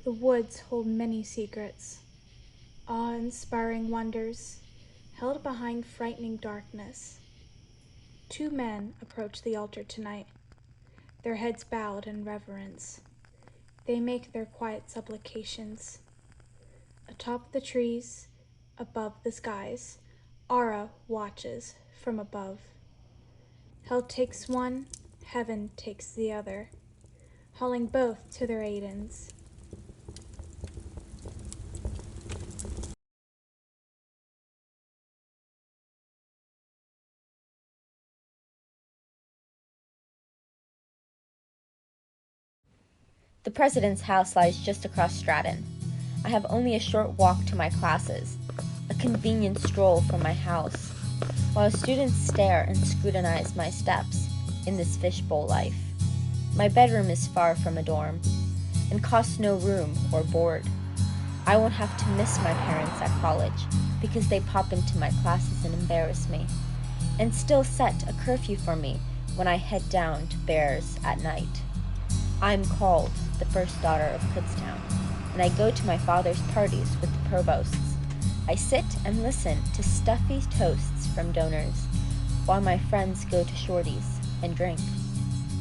The woods hold many secrets, awe-inspiring wonders, held behind frightening darkness. Two men approach the altar tonight, their heads bowed in reverence. They make their quiet supplications. Atop the trees, above the skies, Ara watches from above. Hell takes one, heaven takes the other, hauling both to their aidance. The president's house lies just across Stratton. I have only a short walk to my classes, a convenient stroll from my house, while students stare and scrutinize my steps in this fishbowl life. My bedroom is far from a dorm, and costs no room or board. I won't have to miss my parents at college, because they pop into my classes and embarrass me, and still set a curfew for me when I head down to Bears at night. I'm called the first daughter of Kutztown, and I go to my father's parties with the provosts. I sit and listen to stuffy toasts from donors, while my friends go to shorties and drink,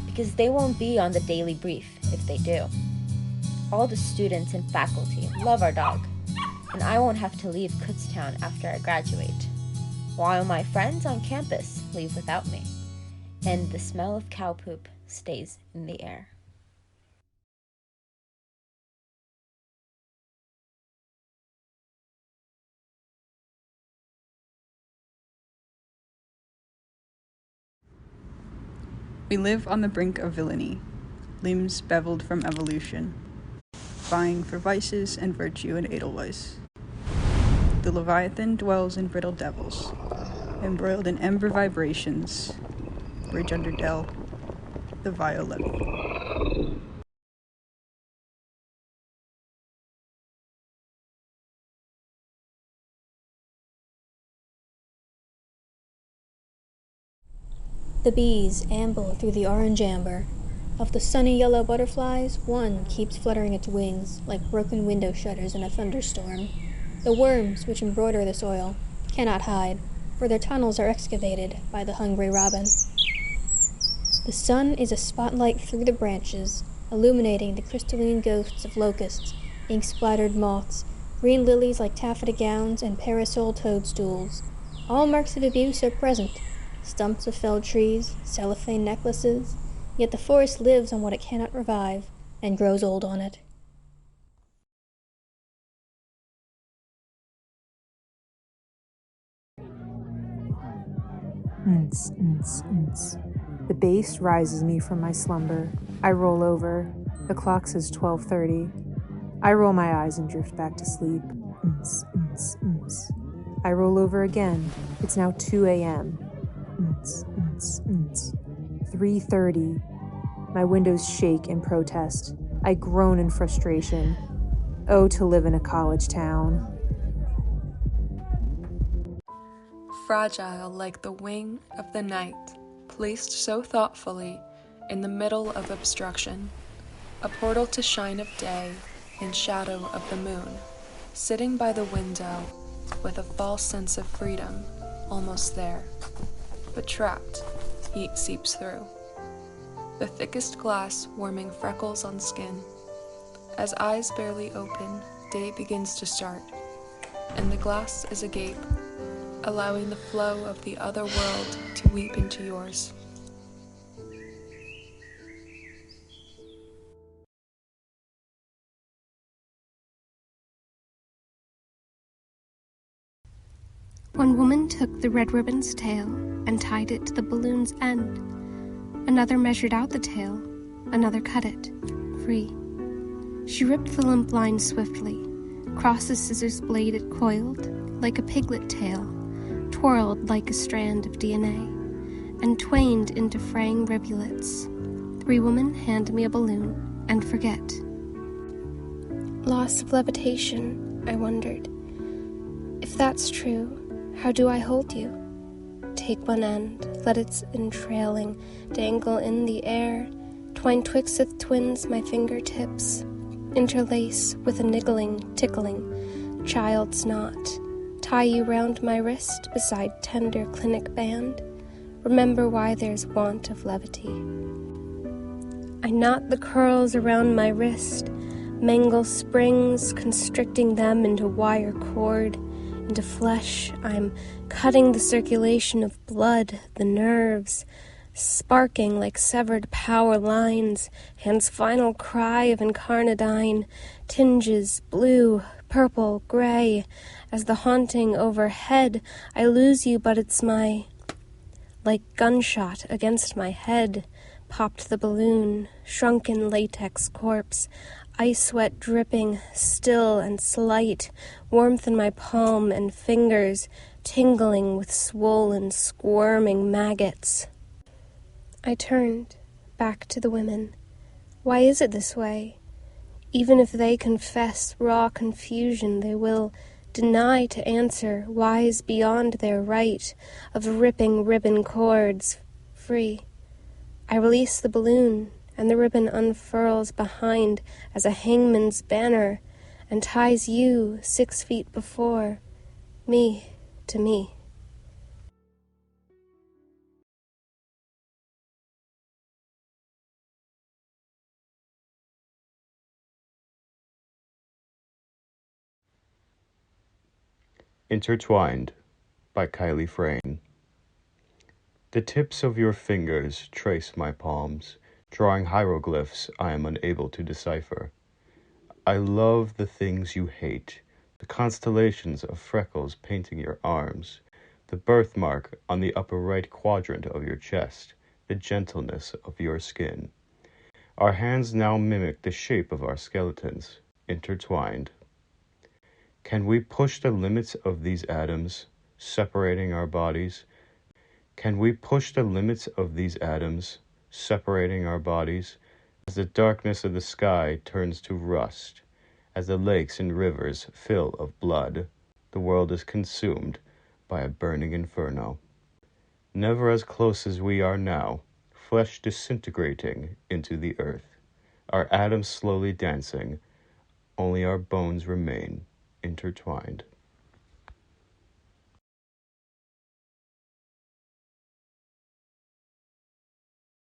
because they won't be on the daily brief if they do. All the students and faculty love our dog, and I won't have to leave Kutztown after I graduate, while my friends on campus leave without me, and the smell of cow poop stays in the air. We live on the brink of villainy, limbs beveled from evolution, vying for vices and virtue in edelweiss. The Leviathan dwells in brittle devils, embroiled in ember vibrations, bridge under Dell, the vile levy. The bees amble through the orange amber. Of the sunny yellow butterflies, one keeps fluttering its wings like broken window shutters in a thunderstorm. The worms which embroider the soil cannot hide, for their tunnels are excavated by the hungry robin. The sun is a spotlight through the branches, illuminating the crystalline ghosts of locusts, ink-splattered moths, green lilies like taffeta gowns, and parasol toadstools. All marks of abuse are present. Stumps of felled trees, cellophane necklaces, yet the forest lives on what it cannot revive, and grows old on it. The bass rises me from my slumber. I roll over. The clock says 12:30. I roll my eyes and drift back to sleep. I roll over again. It's now 2 a.m. 3:30. My windows shake in protest. I groan in frustration. Oh, to live in a college town. Fragile like the wing of the night, placed so thoughtfully in the middle of obstruction, a portal to shine of day in shadow of the moon, sitting by the window with a false sense of freedom, almost there. But trapped, heat seeps through. The thickest glass warming freckles on skin. As eyes barely open, day begins to start, and the glass is agape, allowing the flow of the other world to weep into yours. One woman took the red ribbon's tail and tied it to the balloon's end. Another measured out the tail, another cut it, free. She ripped the limp line swiftly, across the scissors blade it coiled, like a piglet tail, twirled like a strand of DNA, and twained into fraying rivulets. 3 women hand me a balloon and forget. Loss of levitation, I wondered. If that's true, how do I hold you? Take one end, let its entrailing dangle in the air, twine twixt twins my fingertips, interlace with a niggling, tickling, child's knot, tie you round my wrist beside tender clinic band, remember why there's want of levity. I knot the curls around my wrist, mangle springs, constricting them into wire cord, into flesh. I'm cutting the circulation of blood, the nerves, sparking like severed power lines, hand's final cry of incarnadine, tinges blue, purple, gray, as the haunting overhead, I lose you, but it's like gunshot against my head, popped the balloon, shrunken latex corpse, ice sweat dripping, still and slight, warmth in my palm and fingers, tingling with swollen, squirming maggots. I turned back to the women. Why is it this way? Even if they confess raw confusion, they will deny to answer, wise beyond their right of ripping ribbon cords, free. I release the balloon, and the ribbon unfurls behind as a hangman's banner, and ties you 6 feet before, me to me. Intertwined by Kylie Frayne. The tips of your fingers trace my palms, drawing hieroglyphs I am unable to decipher. I love the things you hate, the constellations of freckles painting your arms, the birthmark on the upper right quadrant of your chest, the gentleness of your skin. Our hands now mimic the shape of our skeletons, intertwined. Can we push the limits of these atoms, separating our bodies? Can we push the limits of these atoms, separating our bodies? As the darkness of the sky turns to rust, as the lakes and rivers fill of blood, the world is consumed by a burning inferno. Never as close as we are now, flesh disintegrating into the earth, our atoms slowly dancing, only our bones remain intertwined.